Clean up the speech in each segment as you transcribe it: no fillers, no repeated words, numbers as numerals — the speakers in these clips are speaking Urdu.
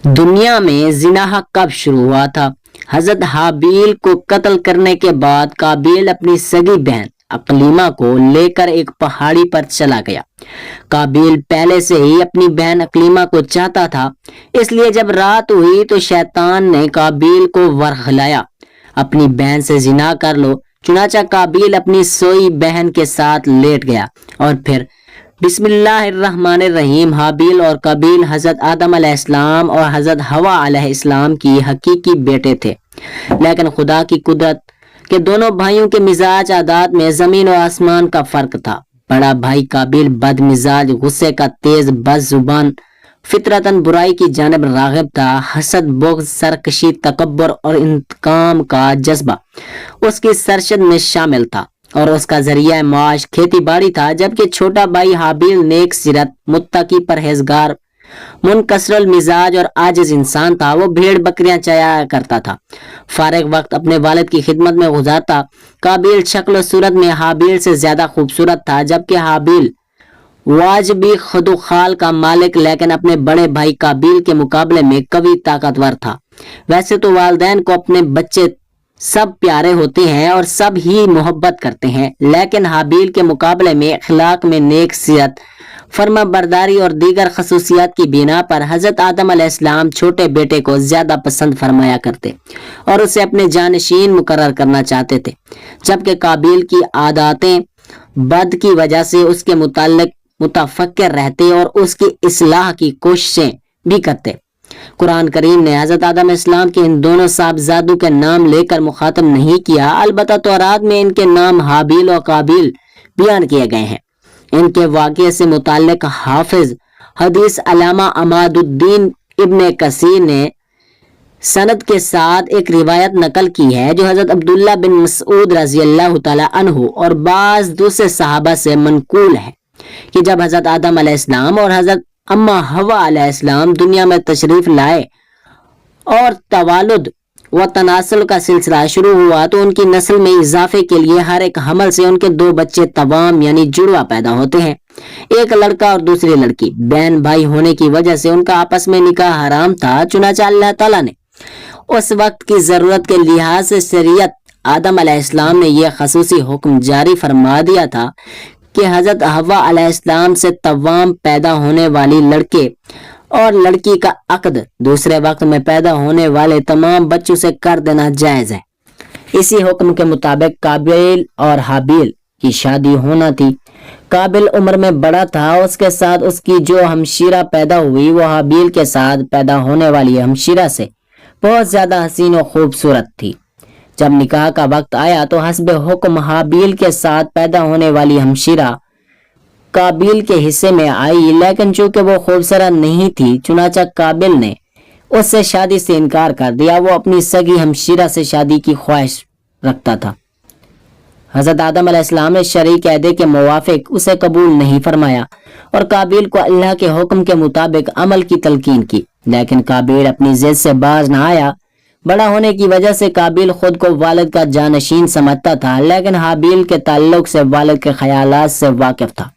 دنیا میں زنا کب شروع ہوا تھا؟ حضرت حابیل کو قتل کرنے کے بعد قابیل اپنی سگی بہن اقلیمہ کو لے کر ایک پہاڑی پر چلا گیا۔ قابیل پہلے سے ہی اپنی بہن اقلیمہ کو چاہتا تھا، اس لیے جب رات ہوئی تو شیطان نے قابیل کو ورغلایا، اپنی بہن سے زنا کر لو۔ چنانچہ قابیل اپنی سوئی بہن کے ساتھ لیٹ گیا اور پھر بسم اللہ الرحمن الرحیم حابیل اور قابیل حضرت آدم علیہ السلام اور حضرت حوا علیہ السلام کی حقیقی بیٹے تھے، لیکن خدا کی قدرت کہ دونوں بھائیوں کے مزاج عادات میں زمین و آسمان کا فرق تھا۔ بڑا بھائی قابیل بد مزاج، غصے کا تیز، بد زبان، فطرتاً برائی کی جانب راغب تھا۔ حسد، بغض، سرکشی، تکبر اور انتقام کا جذبہ اس کی سرشت میں شامل تھا اور اس کا ذریعہ معاش کھیتی باڑی تھا، جبکہ چھوٹا بھائی حابیل نیک سیرت، متقی، پرہیزگار، منکسر المزاج اور عاجز انسان تھا۔ وہ بھیڑ بکریاں چرایا کرتا تھا، فارغ وقت اپنے والد کی خدمت میں گزارتا۔ قابیل شکل و صورت میں حابیل سے زیادہ خوبصورت تھا، جبکہ حابیل واجبی خد و خال کا مالک لیکن اپنے بڑے بھائی قابیل کے مقابلے میں قوی طاقتور تھا۔ ویسے تو والدین کو اپنے بچے سب پیارے ہوتے ہیں اور سب ہی محبت کرتے ہیں، لیکن حابیل کے مقابلے میں اخلاق میں نیک سیرت، فرما برداری اور دیگر خصوصیات کی بنا پر حضرت آدم علیہ السلام چھوٹے بیٹے کو زیادہ پسند فرمایا کرتے اور اسے اپنے جانشین مقرر کرنا چاہتے تھے، جبکہ قابیل کی عاداتیں بد کی وجہ سے اس کے متعلق متفکر رہتے اور اس کی اصلاح کی کوششیں بھی کرتے۔ قرآن کریم نے حضرت آدم علیہ السلام کے ان دونوں صاحبزادوں کے نام لے کر مخاطب نہیں کیا، البتہ تورات میں ان کے نام حابیل اور قابیل بیان کیے گئے ہیں۔ ان کے واقعے سے متعلق حافظ حدیث علامہ عماد الدین ابن کثیر نے سند کے ساتھ ایک روایت نقل کی ہے جو حضرت عبداللہ بن مسعود رضی اللہ تعالی عنہ اور بعض دوسرے صحابہ سے منقول ہے کہ جب حضرت آدم علیہ السلام اور حضرت اما حوا علیہ السلام دنیا میں تشریف لائے اور توالد و تناسل کا سلسلہ شروع ہوا تو ان کی نسل میں اضافے کے لیے ہر ایک حمل سے ان کے دو بچے توام یعنی جڑواں پیدا ہوتے ہیں، ایک لڑکا اور دوسری لڑکی۔ بہن بھائی ہونے کی وجہ سے ان کا آپس میں نکاح حرام تھا، چنانچہ اللہ تعالیٰ نے اس وقت کی ضرورت کے لحاظ سے شریعت آدم علیہ السلام نے یہ خصوصی حکم جاری فرما دیا تھا کہ حضرت حوا علیہ السلام سے توام پیدا ہونے والی لڑکے اور لڑکی کا عقد دوسرے وقت میں پیدا ہونے والے تمام بچوں سے کر دینا جائز ہے۔ اسی حکم کے مطابق قابیل اور حابیل کی شادی ہونا تھی۔ قابیل عمر میں بڑا تھا، اس کے ساتھ اس کی جو ہمشیرہ پیدا ہوئی وہ حابیل کے ساتھ پیدا ہونے والی ہمشیرہ سے بہت زیادہ حسین و خوبصورت تھی۔ جب نکاح کا وقت آیا تو حسب حکم حابیل کے ساتھ پیدا ہونے والی ہمشیرہ قابیل کے حصے میں آئی، لیکن چونکہ وہ خوبصورت نہیں تھی چنانچہ قابیل نے اس سے شادی سے انکار کر دیا۔ وہ اپنی سگی ہمشیرہ سے شادی کی خواہش رکھتا تھا۔ حضرت آدم علیہ السلام نے شرعی قاعدے کے موافق اسے قبول نہیں فرمایا اور قابیل کو اللہ کے حکم کے مطابق عمل کی تلقین کی، لیکن قابیل اپنی ضد سے باز نہ آیا۔ بڑا ہونے کی وجہ سے قابیل خود کو والد کا جانشین سمجھتا تھا، لیکن حابیل کے تعلق سے والد کے خیالات سے واقف تھا۔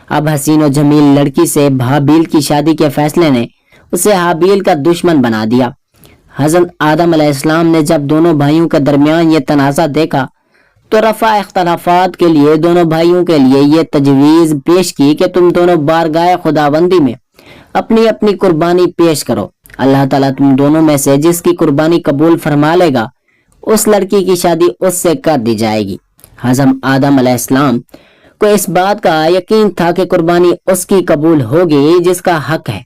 اب حسین و جمیل لڑکی سے حابیل کی شادی کے فیصلے نے اسے حابیل کا دشمن بنا دیا۔ حضرت آدم علیہ السلام نے جب دونوں بھائیوں کے درمیان یہ تنازع دیکھا تو رفع اختلافات کے لیے دونوں بھائیوں کے لیے یہ تجویز پیش کی کہ تم دونوں بارگاہ خداوندی میں اپنی اپنی قربانی پیش کرو، اللہ تعالیٰ تم دونوں میں سے جس کی قربانی قبول فرما لے گا اس لڑکی کی شادی اس سے کر دی جائے گی۔ حضرت آدم علیہ السلام کو اس بات کا یقین تھا کہ قربانی اس کی قبول ہوگی جس کا حق ہے،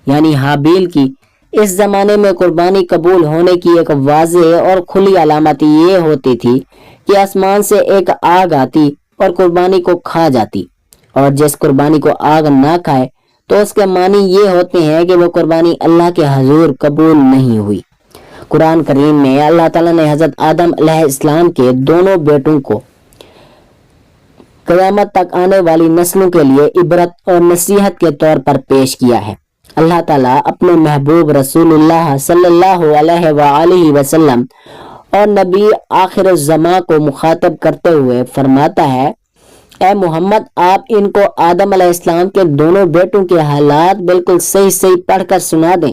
یعنی حابیل کی۔ اس زمانے میں قربانی قبول ہونے کی ایک واضح اور کھلی علامت یہ ہوتی تھی کہ آسمان سے ایک آگ آتی اور قربانی کو کھا جاتی، اور جس قربانی کو آگ نہ کھائے تو اس کے معنی یہ ہوتے ہیں کہ وہ قربانی اللہ کے حضور قبول نہیں ہوئی۔ قرآن کریم میں اللہ تعالیٰ نے حضرت آدم علیہ السلام کے دونوں بیٹوں کو قیامت تک آنے والی نسلوں کے لیے عبرت اور نصیحت کے طور پر پیش کیا ہے۔ اللہ تعالیٰ اپنے محبوب رسول اللہ صلی اللہ علیہ وآلہ وسلم اور نبی آخر الزمان کو مخاطب کرتے ہوئے فرماتا ہے، اے محمد آپ ان کو آدم علیہ السلام کے دونوں بیٹوں کے حالات بالکل صحیح پڑھ کر سنا دیں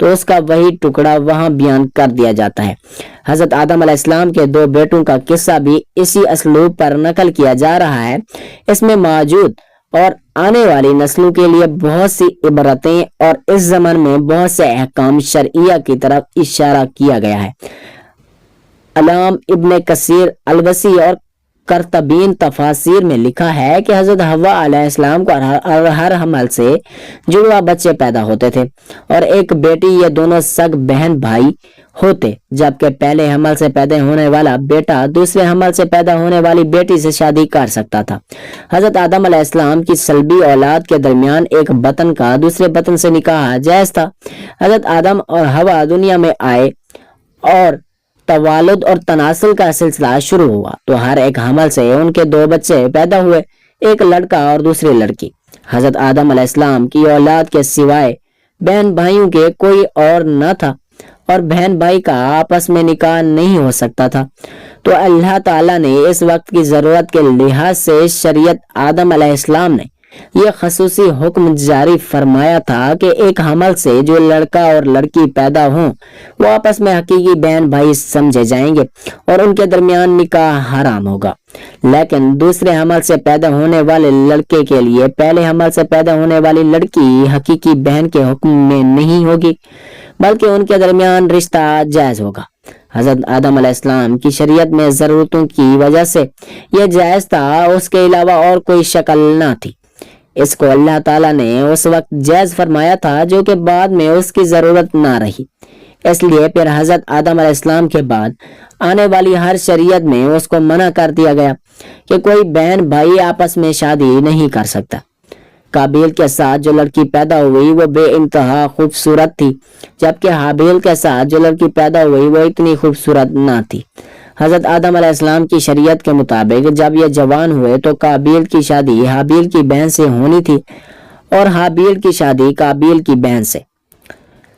تو اس کا وہی ٹکڑا وہاں بیان کر دیا جاتا ہے۔ حضرت آدم علیہ السلام کے 2 بیٹوں کا قصہ بھی اسی اسلوب پر نقل کیا جا رہا ہے۔ اس میں موجود اور آنے والی نسلوں کے لیے بہت سی عبرتیں اور اس زمن میں بہت سے احکام شرعیہ کی طرف اشارہ کیا گیا ہے۔ علامہ ابن کثیر الوسیع اور کرتبین تفاسیر میں لکھا ہے کہ حضرت حوا علیہ السلام کو ہر حمل سے جڑوا بچے پیدا ہوتے تھے اور ایک بیٹی۔ یہ دونوں سگ بہن بھائی ہوتے، جبکہ پہلے حمل سے پیدا ہونے والا بیٹا دوسرے حمل سے پیدا ہونے والی بیٹی سے شادی کر سکتا تھا۔ حضرت آدم علیہ السلام کی سلبی اولاد کے درمیان ایک بطن کا دوسرے بطن سے نکاح جائز تھا۔ حضرت آدم اور حوا دنیا میں آئے اور توالد اور تناسل کا سلسلہ شروع ہوا تو ہر ایک حمل سے ان کے 2 بچے پیدا ہوئے، ایک لڑکا اور دوسری لڑکی۔ حضرت آدم علیہ السلام کی اولاد کے سوائے بہن بھائیوں کے کوئی اور نہ تھا اور بہن بھائی کا آپس میں نکاح نہیں ہو سکتا تھا، تو اللہ تعالیٰ نے اس وقت کی ضرورت کے لحاظ سے شریعت آدم علیہ السلام نے یہ خصوصی حکم جاری فرمایا تھا کہ ایک حمل سے جو لڑکا اور لڑکی پیدا ہوں وہ آپس میں حقیقی بہن بھائی سمجھے جائیں گے اور ان کے درمیان نکاح حرام ہوگا، لیکن دوسرے حمل سے پیدا ہونے والے لڑکے کے لیے پہلے حمل سے پیدا ہونے والی لڑکی حقیقی بہن کے حکم میں نہیں ہوگی بلکہ ان کے درمیان رشتہ جائز ہوگا۔ حضرت آدم علیہ السلام کی شریعت میں ضرورتوں کی وجہ سے یہ جائز تھا، اس کے علاوہ اور کوئی شکل نہ تھی۔ اس کو اللہ تعالیٰ نے اس وقت جائز فرمایا تھا جو کہ بعد میں اس کی ضرورت نہ رہی، اس لیے پھر حضرت آدم علیہ السلام کے بعد آنے والی ہر شریعت میں اس کو منع کر دیا گیا کہ کوئی بہن بھائی آپس میں شادی نہیں کر سکتا۔ قابیل کے ساتھ جو لڑکی پیدا ہوئی وہ بے انتہا خوبصورت تھی، جبکہ حابیل کے ساتھ جو لڑکی پیدا ہوئی وہ اتنی خوبصورت نہ تھی۔ حضرت آدم علیہ السلام کی شریعت کے مطابق جب یہ جوان ہوئے تو قابیل کی شادی حابیل کی بہن سے ہونی تھی اور حابیل کی شادی قابیل کی بہن سے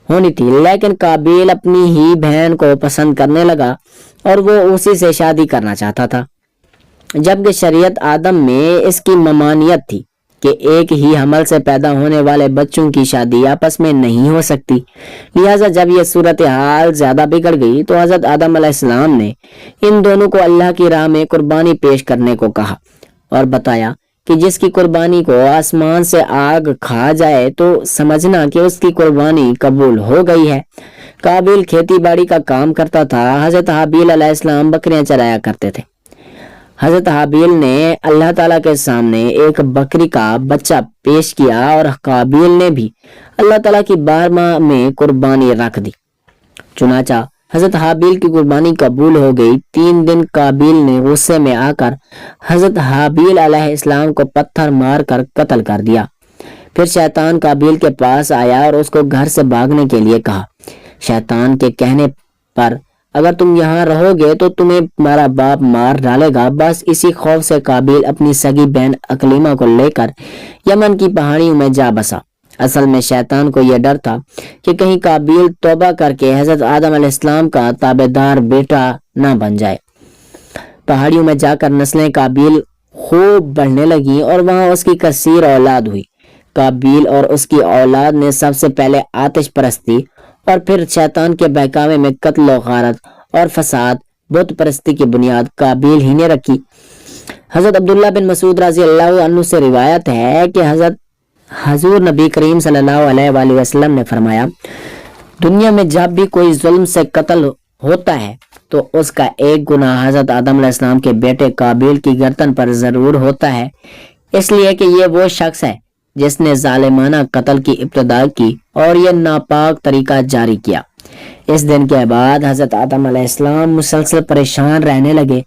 ہونی تھی، لیکن قابیل اپنی ہی بہن کو پسند کرنے لگا اور وہ اسی سے شادی کرنا چاہتا تھا، جبکہ شریعت آدم میں اس کی ممانعت تھی کہ ایک ہی حمل سے پیدا ہونے والے بچوں کی شادی آپس میں نہیں ہو سکتی۔ لہٰذا جب یہ صورتحال زیادہ بگڑ گئی تو حضرت آدم علیہ السلام نے ان دونوں کو اللہ کی راہ میں قربانی پیش کرنے کو کہا اور بتایا کہ جس کی قربانی کو آسمان سے آگ کھا جائے تو سمجھنا کہ اس کی قربانی قبول ہو گئی ہے۔ قابیل کھیتی باڑی کا کام کرتا تھا، حضرت حابیل علیہ السلام بکریاں چرایا کرتے تھے۔ حضرت حابیل نے اللہ تعالیٰ کے سامنے ایک بکری کا بچہ پیش کیا اور قابیل نے بھی اللہ تعالیٰ کی بارگاہ میں قربانی رکھ دی، چنانچہ حضرت حابیل کی قربانی قبول ہو گئی۔ 3 دن قابیل نے غصے میں آ کر حضرت حابیل علیہ السلام کو پتھر مار کر قتل کر دیا۔ پھر شیطان قابیل کے پاس آیا اور اس کو گھر سے بھاگنے کے لیے کہا۔ شیطان کے کہنے پر اگر تم یہاں رہو گے تو تمہیں تمہارا باپ مار ڈالے گا۔ بس اسی خوف سے قابیل اپنی سگی بہن اقلیمہ کو لے کر یمن کی پہاڑیوں میں جا بسا۔ اصل میں شیطان کو یہ ڈر تھا کہ کہیں قابیل توبہ کر کے حضرت آدم علیہ السلام کا تابعدار بیٹا نہ بن جائے۔ پہاڑیوں میں جا کر نسلیں قابیل خوب بڑھنے لگیں اور وہاں اس کی کثیر اولاد ہوئی۔ قابیل اور اس کی اولاد نے سب سے پہلے آتش پرستی اور پھر شیطان کے بہکاوے میں قتل و غارت اور فساد بت پرستی کی بنیاد قابیل ہی نے رکھی۔ حضرت عبداللہ بن مسعود رضی اللہ عنہ سے روایت ہے کہ حضور نبی کریم صلی اللہ علیہ وآلہ وسلم نے فرمایا، دنیا میں جب بھی کوئی ظلم سے قتل ہوتا ہے تو اس کا ایک گناہ حضرت آدم علیہ السلام کے بیٹے قابیل کی گردن پر ضرور ہوتا ہے، اس لیے کہ یہ وہ شخص ہے جس نے ظالمانہ قتل کی ابتدا کی اور یہ ناپاک طریقہ جاری کیا۔ اس دن کے بعد حضرت آدم علیہ السلام مسلسل پریشان رہنے لگے۔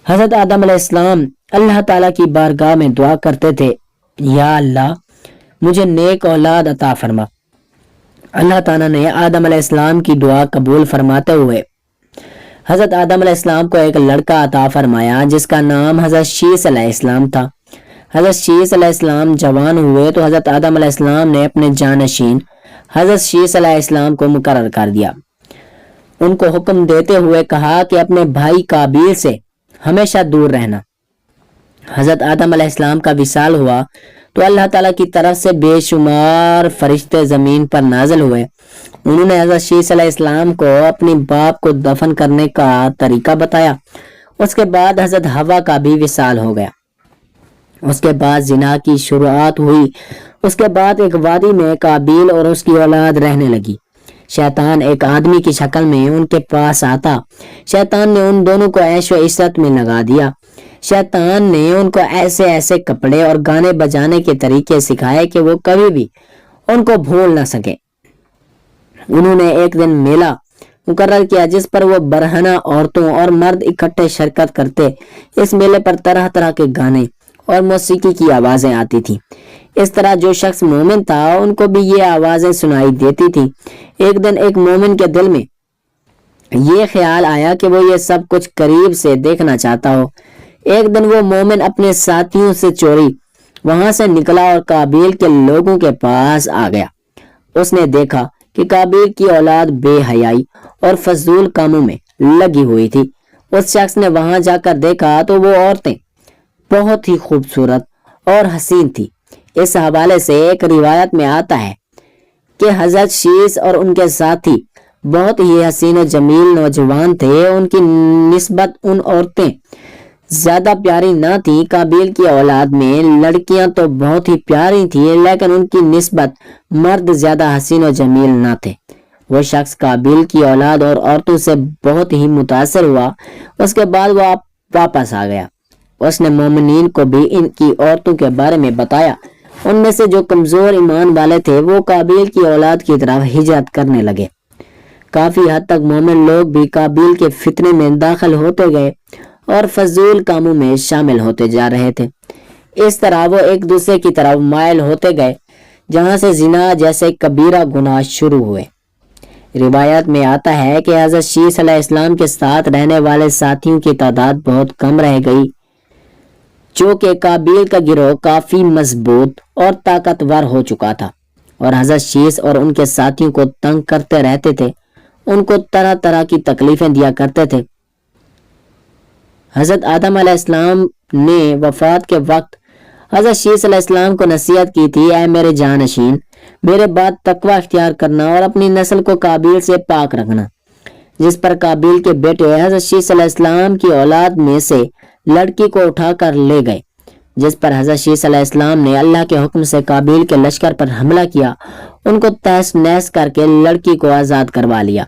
حضرت آدم علیہ السلام اللہ تعالیٰ کی بارگاہ میں دعا کرتے تھے، یا اللہ مجھے نیک اولاد عطا فرما۔ اللہ تعالیٰ نے آدم علیہ السلام کی دعا قبول فرماتے ہوئے حضرت آدم علیہ السلام کو ایک لڑکا عطا فرمایا جس کا نام حضرت شیس علیہ السلام تھا۔ حضرت شیس علیہ السلام جوان ہوئے تو حضرت آدم علیہ السلام نے اپنے جانشین حضرت شیس علیہ السلام کو مقرر کر دیا۔ ان کو حکم دیتے ہوئے کہا کہ اپنے بھائی قابیل سے ہمیشہ دور رہنا۔ حضرت آدم علیہ السلام کا وصال ہوا تو اللہ تعالیٰ کی طرف سے بے شمار فرشتے زمین پر نازل ہوئے. انہوں نے حضرت شیس علیہ السلام کو اپنی باپ کو دفن کرنے کا طریقہ بتایا. اس کے بعد حضرت حوا کا بھی وصال ہو گیا. اس کے بعد زنا کی شروعات ہوئی. اس کے بعد ایک وادی میں قابیل اور اس کی اولاد رہنے لگی. شیطان ایک آدمی کی شکل میں ان کے پاس آتا. شیطان نے ان دونوں کو عیش و عشرت میں لگا دیا. شیطان نے ان کو ایسے کپڑے اور گانے بجانے کے طریقے سکھائے کہ وہ کبھی بھی ان کو بھول نہ سکے. انہوں نے ایک دن میلہ مقرر کیا جس پر وہ برہنہ عورتوں اور مرد اکٹھے شرکت کرتے. اس میلے پر طرح طرح کے گانے اور موسیقی کی آوازیں آتی تھی. اس طرح جو شخص مومن تھا ان کو بھی یہ آوازیں سنائی دیتی تھی. ایک دن ایک مومن کے دل میں یہ خیال آیا کہ وہ یہ سب کچھ قریب سے دیکھنا چاہتا ہو. ایک دن وہ مومن اپنے ساتھیوں سے چوری وہاں سے نکلا اور قابیل کے لوگوں کے پاس آ گیا. اس نے دیکھا کہ قابیل کی اولاد بے حیائی اور فضول کاموں میں لگی ہوئی تھی. اس شخص نے وہاں جا کر دیکھا تو وہ عورتیں بہت ہی خوبصورت اور حسین تھی. اس حوالے سے ایک روایت میں آتا ہے کہ حضرت شیس اور ان کے ساتھی بہت ہی حسین و جمیل نوجوان تھے. ان کی نسبت ان عورتیں زیادہ پیاری نہ تھی. قابیل کی اولاد میں لڑکیاں تو بہت ہی پیاری تھیں لیکن ان کی نسبت مرد زیادہ حسین و جمیل نہ تھے. وہ شخص قابیل کی اولاد اور عورتوں سے بہت ہی متاثر ہوا. اس کے بعد وہ واپس آ گیا. اس نے مومنین کو بھی ان کی عورتوں کے بارے میں بتایا. ان میں سے جو کمزور ایمان والے تھے وہ قابیل کی اولاد کی طرف ہجرت کرنے لگے. کافی حد تک مومن لوگ بھی قابیل کے فتنے میں داخل ہوتے گئے اور فضول کاموں میں شامل ہوتے جا رہے تھے. اس طرح وہ ایک دوسرے کی طرف مائل ہوتے گئے جہاں سے زنا جیسے کبیرہ گناہ شروع ہوئے. روایت میں آتا ہے کہ حضرت شیس علیہ السلام کے ساتھ رہنے والے ساتھیوں کی تعداد بہت کم رہ گئی. چونکہ قابیل کا گروہ کافی مضبوط اور طاقتور ہو چکا تھا اور حضرت شیس اور ان کے ساتھیوں کو تنگ کرتے رہتے تھے. ان کو طرح طرح کی تکلیفیں دیا کرتے تھے. حضرت آدم علیہ السلام نے وفات کے وقت حضرت شیس علیہ السلام کو نصیحت کی تھی: اے میرے جانشین، میرے بعد تقوی اختیار کرنا اور اپنی نسل کو قابیل سے پاک رکھنا. جس پر قابیل کے بیٹے حضرت شیس علیہ السلام کی اولاد میں سے لڑکی کو اٹھا کر لے گئے. جس پر حضرت شیس علیہ السلام نے اللہ کے حکم سے قابیل کے لشکر پر حملہ کیا. ان کو تہس نہس کر کے لڑکی کو آزاد کروا لیا.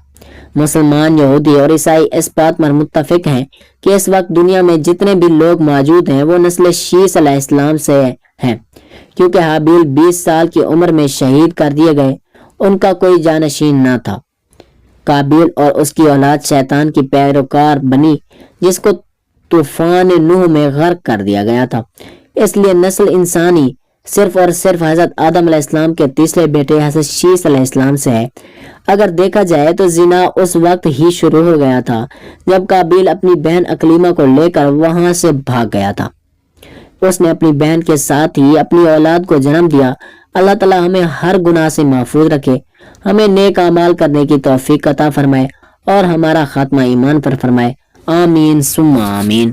مسلمان، یہودی اور عیسائی اس بات پر متفق ہیں کہ اس وقت دنیا میں جتنے بھی لوگ موجود ہیں وہ نسل شیس علیہ السلام سے ہیں، کیونکہ حابیل 20 سال کی عمر میں شہید کر دیے گئے. ان کا کوئی جانشین نہ تھا. قابیل اور اس کی اولاد شیطان کی پیروکار بنی جس کو طوفان نوح میں غرق کر دیا گیا تھا. اس لیے نسل انسانی صرف اور صرف حضرت آدم علیہ السلام کے تیسرے بیٹے حضرت شیس علیہ السلام سے ہے. اگر دیکھا جائے تو زنا اس وقت ہی شروع ہو گیا تھا جب قابیل اپنی بہن اقلیمہ کو لے کر وہاں سے بھاگ گیا تھا. اس نے اپنی بہن کے ساتھ ہی اپنی اولاد کو جنم دیا. اللہ تعالی ہمیں ہر گناہ سے محفوظ رکھے، ہمیں نیک اعمال کرنے کی توفیق عطا فرمائے اور ہمارا خاتمہ ایمان پر فرمائے. آمین ثم آمین.